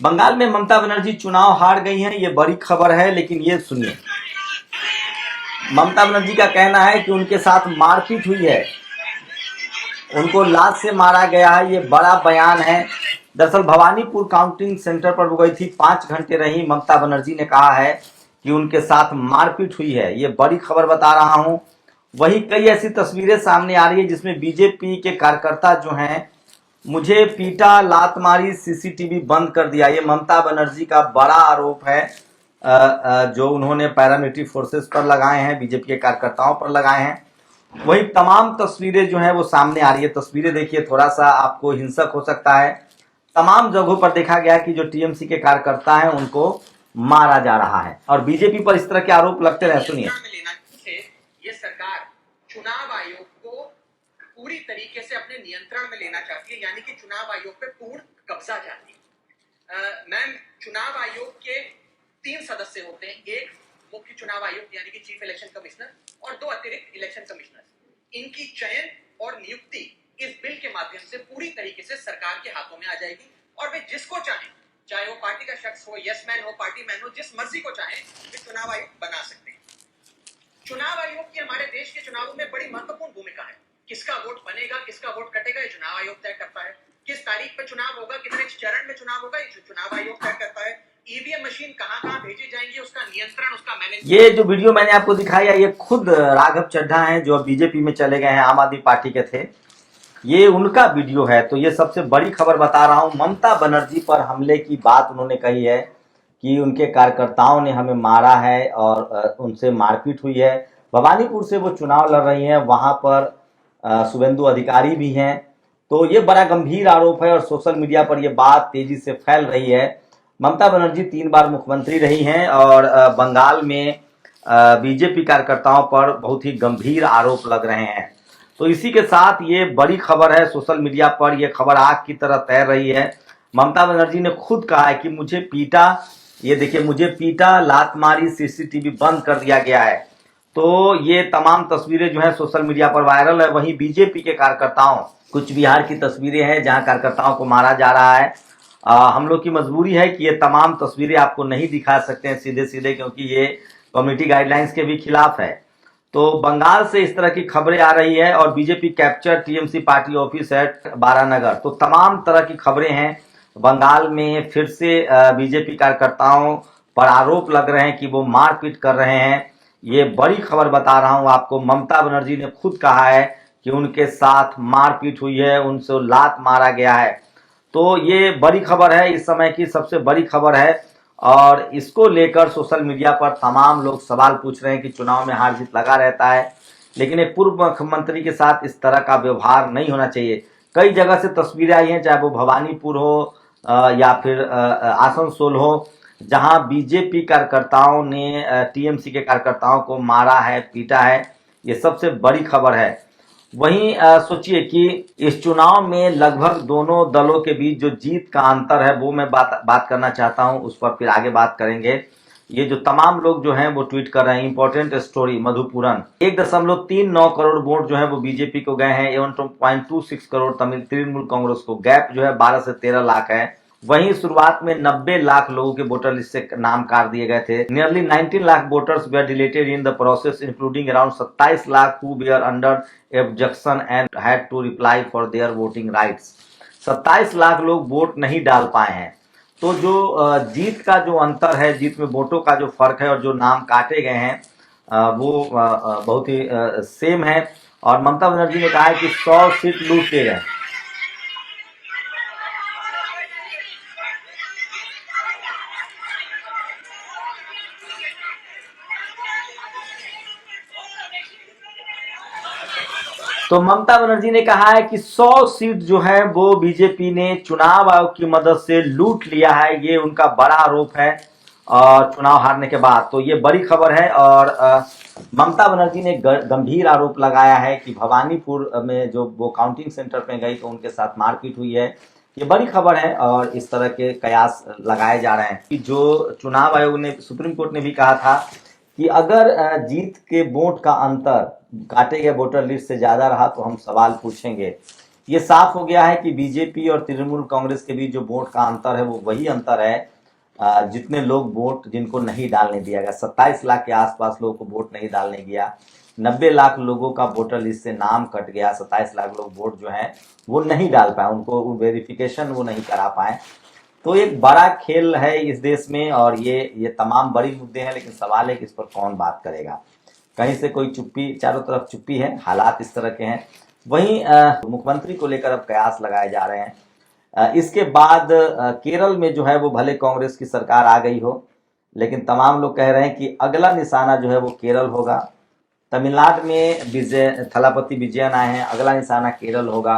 बंगाल में ममता बनर्जी चुनाव हार गई हैं, ये बड़ी खबर है। लेकिन ये सुनिए, ममता बनर्जी का कहना है कि उनके साथ मारपीट हुई है, उनको लात से मारा गया है। ये बड़ा बयान है। दरअसल भवानीपुर काउंटिंग सेंटर पर वो गई थी, 5 घंटे रही। ममता बनर्जी ने कहा है कि उनके साथ मारपीट हुई है। ये बड़ी खबर बता रहा हूं। वहीं कई ऐसी तस्वीरें सामने आ रही है जिसमें बीजेपी के कार्यकर्ता जो हैं, मुझे पीटा, लात मारी, सीसीटीवी बंद कर दिया। ये ममता बनर्जी का बड़ा आरोप है जो उन्होंने पैरामिलिट्री फोर्सेस पर लगाए हैं, बीजेपी के कार्यकर्ताओं पर लगाए हैं। वही तमाम तस्वीरें जो है वो सामने आ रही है। तस्वीरें देखिए, थोड़ा सा आपको हिंसक हो सकता है। तमाम जगहों पर देखा गया कि जो टीएमसी के कार्यकर्ता हैं उनको मारा जा रहा है और बीजेपी पर इस तरह के आरोप लगते रहे। सुनिए, ये सरकार चुनाव आयोग को पूरी तरीके से अपने नियंत्रण में लेना चाहती है, यानी कि चुनाव आयोग पे पूर्ण कब्जा चाहती है। मैम, चुनाव आयोग के 3 सदस्य होते हैं, एक मुख्य चुनाव आयुक्त यानी कि चीफ इलेक्शन कमिश्नर और 2 अतिरिक्त इलेक्शन कमिश्नर। इनकी चयन और नियुक्ति इस बिल के माध्यम से पूरी तरीके से सरकार के हाथों में आ जाएगी और वे जिसको चाहे वो पार्टी का शख्स हो, यस मैन हो, पार्टी मैन हो, जिस मर्जी को चाहे वे चुनाव आयुक्त बना सकते हैं। चुनाव आयोग की हमारे देश के चुनावों में बड़ी महत्वपूर्ण भूमिका है। किसका वोट बनेगा, किसका वोट कटेगा, ये चुनाव आयोग तय करता है। किस तारीख पे चुनाव होगा, कितने चरण में चुनाव होगा, ये चुनाव आयोग तय करता है। ईवीएम मशीन कहां भेजी जाएंगी, उसका नियंत्रण, उसका मैनेजमेंट। ये जो वीडियो मैंने आपको दिखाया, ये खुद राघव चड्ढा हैं जो बीजेपी में चले गए हैं, आम आदमी पार्टी के थे। ये उनका वीडियो है। तो ये सबसे बड़ी खबर बता रहा हूं। ममता बनर्जी पर हमले की बात उन्होंने कही है कि उनके कार्यकर्ताओं ने हमें मारा है और उनसे मारपीट हुई है। भवानीपुर से वो चुनाव लड़ रही हैं, वहां पर शुभेंदु अधिकारी भी हैं। तो ये बड़ा गंभीर आरोप है और सोशल मीडिया पर यह बात तेजी से फैल रही है। ममता बनर्जी 3 बार मुख्यमंत्री रही हैं और बंगाल में बीजेपी कार्यकर्ताओं पर बहुत ही गंभीर आरोप लग रहे हैं। तो इसी के साथ ये बड़ी खबर है, सोशल मीडिया पर यह खबर आग की तरह तैर रही है। ममता बनर्जी ने खुद कहा है कि मुझे पीटा, ये देखिए, मुझे पीटा, लात मारी, सीसीटीवी बंद कर दिया गया है। तो ये तमाम तस्वीरें जो है सोशल मीडिया पर वायरल है। वहीं बीजेपी के कार्यकर्ताओं, कुछ बिहार की तस्वीरें हैं जहां कार्यकर्ताओं को मारा जा रहा है। हम लोग की मजबूरी है कि ये तमाम तस्वीरें आपको नहीं दिखा सकते हैं सीधे सीधे, क्योंकि ये कम्युनिटी गाइडलाइंस के भी खिलाफ है। तो बंगाल से इस तरह की खबरें आ रही है और BJP capture TMC party office at Baranagar. तो तमाम तरह की खबरें हैं। बंगाल में फिर से बीजेपी कार्यकर्ताओं पर आरोप लग रहे हैं कि वो मारपीट कर रहे हैं। ये बड़ी खबर बता रहा हूं आपको। ममता बनर्जी ने खुद कहा है कि उनके साथ मारपीट हुई है, उनसे लात मारा गया है। तो ये बड़ी खबर है, इस समय की सबसे बड़ी खबर है और इसको लेकर सोशल मीडिया पर तमाम लोग सवाल पूछ रहे हैं कि चुनाव में हार जीत लगा रहता है, लेकिन एक पूर्व मुख्यमंत्री के साथ इस तरह का व्यवहार नहीं होना चाहिए। कई जगह से तस्वीरें आई हैं, चाहे वो भवानीपुर हो या फिर आसनसोल हो, जहां बीजेपी कार्यकर्ताओं ने टीएमसी के कार्यकर्ताओं को मारा है, पीटा है। ये सबसे बड़ी खबर है। वहीं सोचिए कि इस चुनाव में लगभग दोनों दलों के बीच जो जीत का अंतर है, वो मैं बात करना चाहता हूं, उस पर फिर आगे बात करेंगे। ये जो तमाम लोग जो हैं वो ट्वीट कर रहे हैं, इंपॉर्टेंट स्टोरी मधुपुरन, 1.39 करोड़ वोट जो है वो बीजेपी को गए हैं, 1.26 करोड़ तृणमूल कांग्रेस को। गैप जो है 12 से 13 लाख है। वहीं शुरुआत में 90 लाख लोगों के वोटर लिस्ट से नाम काट दिए गए थे। Nearly 19 lakh voters were deleted in the process, including around 27 lakh who were under objection and had to reply for their voting rights. 27 lakh लोग वोट नहीं डाल पाए हैं। तो जो जीत का जो अंतर है, जीत में वोटों का जो फर्क है और जो नाम काटे गए हैं वो बहुत ही सेम है। और ममता बनर्जी ने कहा है कि 100 सीट लूट लिए गए। तो ममता बनर्जी ने कहा है कि 100 सीट जो है वो बीजेपी ने चुनाव आयोग की मदद से लूट लिया है। ये उनका बड़ा आरोप है और चुनाव हारने के बाद। तो ये बड़ी खबर है और ममता बनर्जी ने गंभीर आरोप लगाया है कि भवानीपुर में जो वो काउंटिंग सेंटर पे गई तो उनके साथ मारपीट हुई है। ये बड़ी खबर है और इस तरह के कयास लगाए जा रहे हैं कि जो चुनाव आयोग ने, सुप्रीम कोर्ट ने भी कहा था कि अगर जीत के वोट का अंतर काटे गए वोटर लिस्ट से ज्यादा रहा तो हम सवाल पूछेंगे। ये साफ हो गया है कि बीजेपी और तृणमूल कांग्रेस के बीच जो वोट का अंतर है वो वही अंतर है जितने लोग वोट जिनको नहीं डालने दिया गया। 27 लाख के आसपास लोगों को वोट नहीं डालने गया, 90 लाख लोगों का वोटर लिस्ट से नाम कट गया, 27 लाख लोग वोट जो है वो नहीं डाल पाए, उनको वेरिफिकेशन वो नहीं करा पाए। तो एक बड़ा खेल है इस देश में और ये तमाम बड़ी मुद्दे हैं, लेकिन सवाल है कि इस पर कौन बात करेगा। कहीं से कोई चुप्पी, चारों तरफ चुप्पी है, हालात इस तरह के हैं। वहीं मुख्यमंत्री को लेकर अब कयास लगाए जा रहे हैं। इसके बाद केरल में जो है वो भले कांग्रेस की सरकार आ गई हो, लेकिन तमाम लोग कह रहे हैं कि अगला निशाना जो है वो केरल होगा। तमिलनाडु में थलापति विजयन आए हैं, अगला निशाना केरल होगा।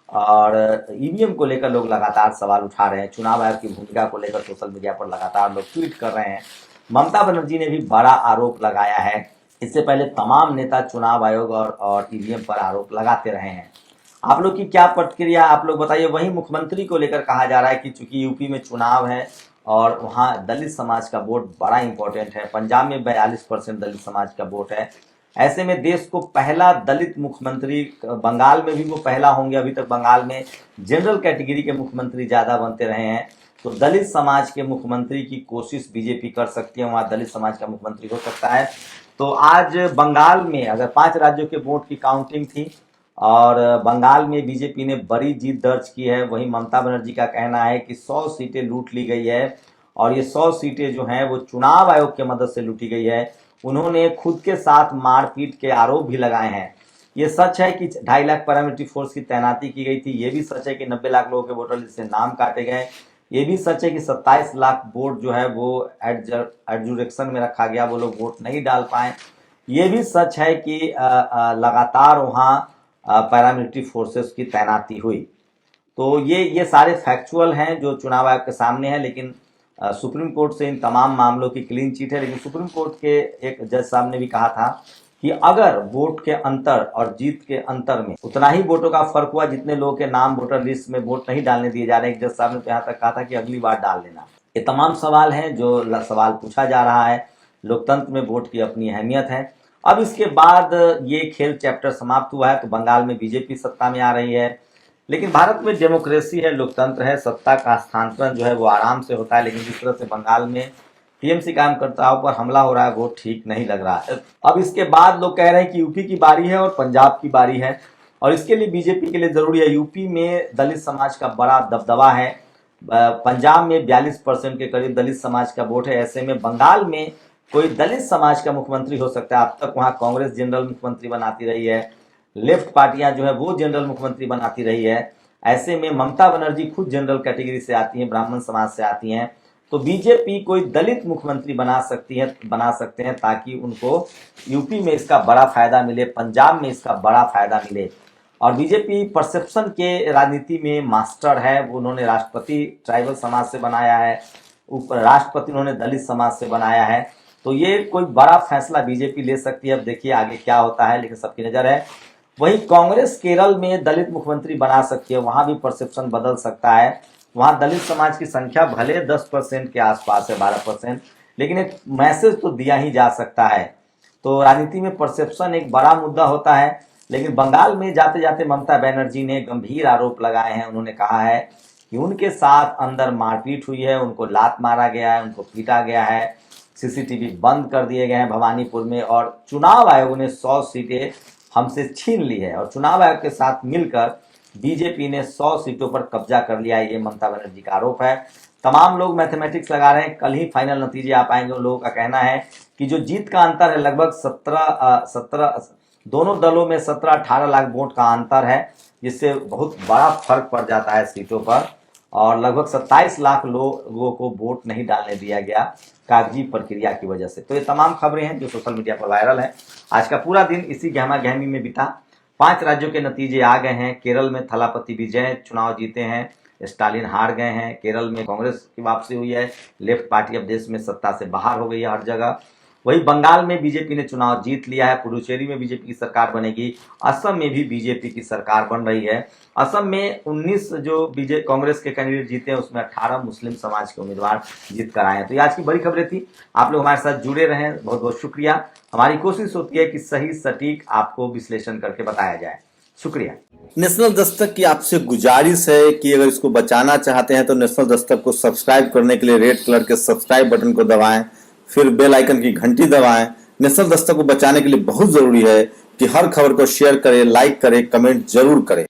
और ईवीएम को लेकर लोग लगातार सवाल उठा रहे हैं, चुनाव आयोग की भूमिका को लेकर सोशल मीडिया पर लगातार लोग ट्वीट कर रहे हैं। ममता बनर्जी ने भी बड़ा आरोप लगाया है। इससे पहले तमाम नेता चुनाव आयोग और ईवीएम पर आरोप लगाते रहे हैं। आप लोग की क्या प्रतिक्रिया, आप लोग बताइए। वहीं मुख्यमंत्री को लेकर कहा जा रहा है कि चूंकि यूपी में चुनाव है और वहाँ दलित समाज का वोट बड़ा इंपॉर्टेंट है, पंजाब में 42% दलित समाज का वोट है, ऐसे में देश को पहला दलित मुख्यमंत्री, बंगाल में भी वो पहला होंगे, अभी तक बंगाल में जनरल कैटेगरी के मुख्यमंत्री ज़्यादा बनते रहे हैं, तो दलित समाज के मुख्यमंत्री की कोशिश बीजेपी कर सकती है, वहाँ दलित समाज का मुख्यमंत्री हो सकता है। तो आज बंगाल में अगर 5 राज्यों के वोट की काउंटिंग थी और बंगाल में बीजेपी ने बड़ी जीत दर्ज की है। वहीं ममता बनर्जी का कहना है कि 100 सीटें लूट ली गई है और ये 100 सीटें जो हैं वो चुनाव आयोग की मदद से लूटी गई है। उन्होंने खुद के साथ मारपीट के आरोप भी लगाए हैं। ये सच है कि 2.5 लाख पैरामिलिट्री फोर्स की तैनाती की गई थी, ये भी सच है कि 90 लाख लोगों के वोटर लिस्ट से नाम काटे गए, ये भी सच है कि 27 लाख वोट जो है वो एडजुरेक्शन में रखा गया, वो लोग वोट नहीं डाल पाए। ये भी सच है कि लगातार वहाँ पैरामिलिट्री फोर्सेस की तैनाती हुई। तो ये सारे फैक्चुअल हैं जो चुनाव आयोग के सामने हैं, लेकिन सुप्रीम कोर्ट से इन तमाम मामलों की क्लीन चिट है। लेकिन सुप्रीम कोर्ट के एक जज साहब ने भी कहा था कि अगर वोट के अंतर और जीत के अंतर में उतना ही वोटों का फर्क हुआ जितने लोगों के नाम वोटर लिस्ट में वोट नहीं डालने दिए जा रहे, एक जज साहब ने तो यहाँ तक कहा था कि अगली बार डाल देना। ये तमाम सवाल हैं जो सवाल पूछा जा रहा है। लोकतंत्र में वोट की अपनी अहमियत है। अब इसके बाद ये खेल चैप्टर समाप्त हुआ है तो बंगाल में बीजेपी सत्ता में आ रही है। लेकिन भारत में डेमोक्रेसी है, लोकतंत्र है, सत्ता का हस्तांतरण जो है वो आराम से होता है। लेकिन जिस तरह से बंगाल में टीएमसी कार्यकर्ताओं पर हमला हो रहा है वो ठीक नहीं लग रहा है। अब इसके बाद लोग कह रहे हैं कि यूपी की बारी है और पंजाब की बारी है और इसके लिए बीजेपी के लिए जरूरी है। यूपी में दलित समाज का बड़ा दबदबा है, पंजाब में 42% के करीब दलित समाज का वोट है। ऐसे में बंगाल में कोई दलित समाज का मुख्यमंत्री हो सकता है। अब तक वहाँ कांग्रेस जनरल मुख्यमंत्री बनाती रही है, लेफ्ट पार्टियां जो है वो जनरल मुख्यमंत्री बनाती रही है। ऐसे में ममता बनर्जी खुद जनरल कैटेगरी से आती हैं, ब्राह्मण समाज से आती हैं, तो बीजेपी कोई दलित मुख्यमंत्री बना सकते हैं ताकि उनको यूपी में इसका बड़ा फायदा मिले, पंजाब में इसका बड़ा फायदा मिले। और बीजेपी परसेप्शन के राजनीति में मास्टर है। उन्होंने राष्ट्रपति ट्राइबल समाज से बनाया है, राष्ट्रपति उन्होंने दलित समाज से बनाया है। तो ये कोई बड़ा फैसला बीजेपी ले सकती है। अब देखिए आगे क्या होता है, लेकिन सबकी नजर है। वहीं कांग्रेस केरल में दलित मुख्यमंत्री बना सकती है, वहां भी परसेप्शन बदल सकता है। वहां दलित समाज की संख्या भले 10% के आसपास है, 12%, लेकिन एक मैसेज तो दिया ही जा सकता है। तो राजनीति में परसेप्शन एक बड़ा मुद्दा होता है। लेकिन बंगाल में जाते जाते ममता बनर्जी ने गंभीर आरोप लगाए हैं। उन्होंने कहा है कि उनके साथ अंदर मारपीट हुई है, उनको लात मारा गया है, उनको पीटा गया है, सीसीटीवी बंद कर दिए गए हैं भवानीपुर में और चुनाव आयोग ने 100 सीटें हमसे छीन ली है और चुनाव आयोग के साथ मिलकर बीजेपी ने 100 सीटों पर कब्जा कर लिया है। ये ममता बनर्जी का आरोप है। तमाम लोग मैथमेटिक्स लगा रहे हैं, कल ही फाइनल नतीजे आ पाएंगे। उन लोगों का कहना है कि जो जीत का अंतर है लगभग 17 दोनों दलों में 17-18 लाख वोट का अंतर है, जिससे बहुत बड़ा फर्क पड़ जाता है सीटों पर। और लगभग 27 लाख लोगों को वोट नहीं डालने दिया गया कागजी प्रक्रिया की वजह से। तो ये तमाम खबरें हैं जो सोशल मीडिया पर वायरल है। आज का पूरा दिन इसी गहमा गहमी में बीता। 5 राज्यों के नतीजे आ गए हैं। केरल में थलापति विजय चुनाव जीते हैं, स्टालिन हार गए हैं। केरल में कांग्रेस की वापसी हुई है, लेफ्ट पार्टी अब देश में सत्ता से बाहर हो गई है हर जगह। वही बंगाल में बीजेपी ने चुनाव जीत लिया है, पुडुचेरी में बीजेपी की सरकार बनेगी, असम में भी बीजेपी की सरकार बन रही है। असम में 19 जो कांग्रेस के कैंडिडेट जीते हैं उसमें 18 मुस्लिम समाज के उम्मीदवार जीत कर आए हैं। तो ये आज की बड़ी खबरें थी। आप लोग हमारे साथ जुड़े रहें, बहुत बहुत शुक्रिया। हमारी कोशिश होती है कि सही सटीक आपको विश्लेषण करके बताया जाए। शुक्रिया। नेशनल दस्तक की आपसे गुजारिश है कि अगर इसको बचाना चाहते हैं तो नेशनल दस्तक को सब्सक्राइब करने के लिए रेड कलर के सब्सक्राइब बटन को दबाएं, फिर बेल आइकन की घंटी दबाएं। नेशनल दस्तक को बचाने के लिए बहुत जरूरी है कि हर खबर को शेयर करें, लाइक करें, कमेंट जरूर करें।